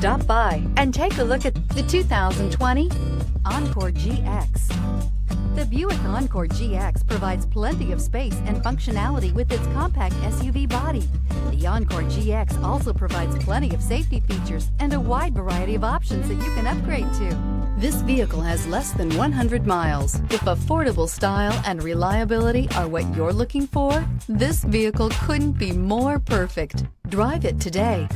Stop by and take a look at the 2020 Encore GX. The Buick Encore GX provides plenty of space and functionality with its compact SUV body. The Encore GX also provides plenty of safety features and a wide variety of options that you can upgrade to. This vehicle has less than 100 miles. If affordable style and reliability are what you're looking for, this vehicle couldn't be more perfect. Drive it today.